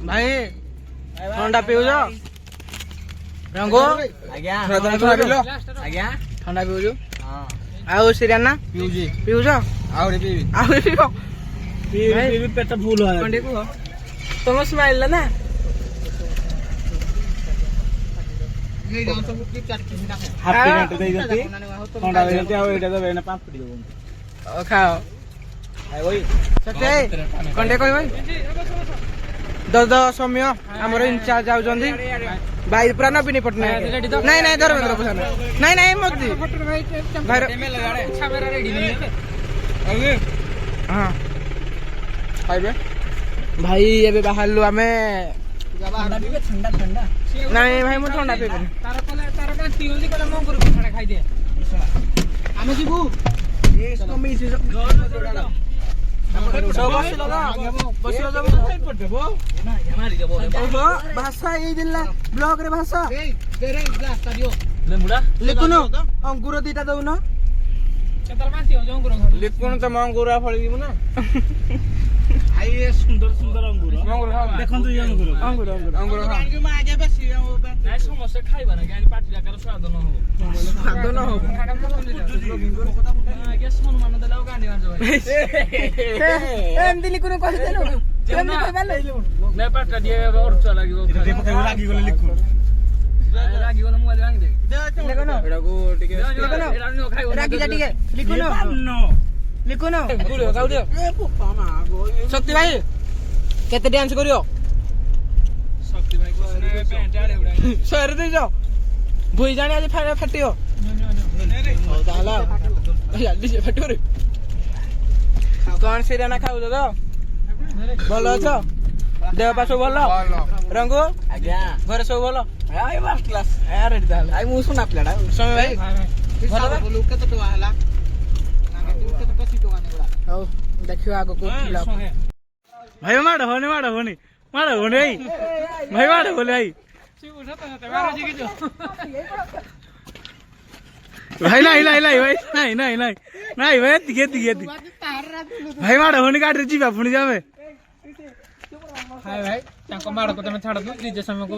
ଭାଇ ଥଣ୍ଡା ପିଉଛ ରଙ୍ଗୁ ଆଜ୍ଞା ଆଜ୍ଞା ଥଣ୍ଡା ପିଉଛୁ ଆଉ ସିରିଆନା ପିଉଛ ଆହୁରି ପିଇବି ଆହୁରି ପିଇବ ପିଇବି ପେଟ ଫୁଲ ଖଣ୍ଡେ କୁହ ତମ ସ୍ମାଇଲ ନା ହାପି ଘାଣ୍ଟ ଦେଇଛନ୍ତି ଥଣ୍ଡା ଦେଇଛନ୍ତି ଆଉ ଏଇଟା ଦେବେ ନା ପାମ୍ପଡ଼ି ଦେବୁ ଖାଅ ଖଣ୍ଡେ କହିବ ଦଶ ସୌମ୍ୟ ଆମର ଇନଚାର୍ଜ ଯାଉଛନ୍ତି ଭାଇ ପୁରା ନବୀନ ପଟ୍ଟନାୟକ ନାଇଁ ନାଇଁ ଧର୍ମେନ୍ଦ୍ର ପ୍ରଧାନ ନାଇଁ ନାଇଁ ମୋଦି ହଁ ଖାଇବେ ଭାଇ ଏବେ ବାହାରିଲୁ ଆମେ ନାଇଁ ଭାଇ ମୁଁ ଥଣ୍ଡା ପିଇବିନି ଆମେ ଯିବୁ ଭାଷା ଏଇ ଦେଲା ବ୍ଲକ ରେ ଭାଷା ଲିଖୁନ ଅଙ୍ଗୁର ଦିଟା ଦଉନ ଲିଖୁନ ତ ଅଙ୍ଗୁର ଫଳି ଯିବୁ ନା ସୁନ୍ଦର ସୁନ୍ଦର ଅଙ୍ଗୁର ଦେଖନ୍ତୁ ଏ ଅଙ୍ଗୁର ଅଙ୍ଗୁର ଅଙ୍ଗୁର ସମସ୍ତେ ଖାଇବା ନା ପାଟି ଯାକାର ସ୍ୱାଦ ନ ହବ ସ୍ୱାଦ ନ ହବ ସମ୍ମାନ ଦେଲେ ଆଉ ଗାଣ୍ଡି ମାରିବ ଏମିତି ଲିଖୁନ କହିଦେଲୁ ପାଟିଟା ଟିକେ ଅରୁଚୁଆ ଲାଗିବ ରାଗିଗଲେ ଲିଖୁନ ରାଗିଗଲେ ମୁଁ ଭାଙ୍ଗିଦେବି ରାଗିଯା ଟିକେ ଲିଖୁନ ଲିଖୁନ ଶକ୍ତି ଭାଇ କେତେ ଡ୍ୟାନ୍ସ କରିବ ଶକ୍ତି ଭାଇ ଶହେରେ ଦେଇଛ ଭୁଇ ଜାଣି ଆଜି ଫାଟିବ ହଉ ତାହେଲେ ଫାଟିବ ରେ କଣ ସିରିଆନା ଖାଉଛ ତ ଭଲ ଅଛ ଦେହ ପା ସବୁ ଭଲ ରଙ୍ଗୁ ଆଜ୍ଞା ଘରେ ସବୁ ଭଲ ରେଡି ତାହେଲେ ମୁଁ ସୁନା ପିଲାଟା ସୌମ୍ୟ ଭାଇ ଭଲ କେତେ ଟଙ୍କା ହେଲା ହଉ ଦେଖିବା ଆଗକୁ ଭାଇ ମାଡ଼ ହଉନି ଭାଇ ଭାଇ ମାଡ଼ ହଉନି ଭାଇ ନାଇଁ ଭାଇ ଏତିକି ଭାଇ ମାଡ଼ ହଉନି ଗାଡ଼ିରେ ଯିବା ପୁଣି ଯାବେ ହାଏ ଭାଇ ତାଙ୍କ ମାଡ଼କୁ ତମେ ଛାଡ଼ନ୍ତୁ ନିଜେ ସମୟକୁ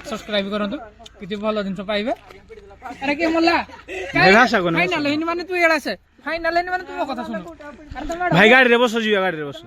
ସବସ୍କ୍ରାଇବ କରନ୍ତୁ କିଛି ଭଲ ଜିନିଷ ପାଇବେ ଆରେ କିଏ ମଲା ଫାଇନାଲ ହେଇନି ମାନେ ତୁ ଏଡା ଆସେ ଫାଇନାଲ ହେଇନି ମାନେ ତୁ ମୋ କଥା ଶୁଣ ଭାଇ ଗାଡ଼ିରେ ବସ ଯିବା ଗାଡ଼ିରେ ବସ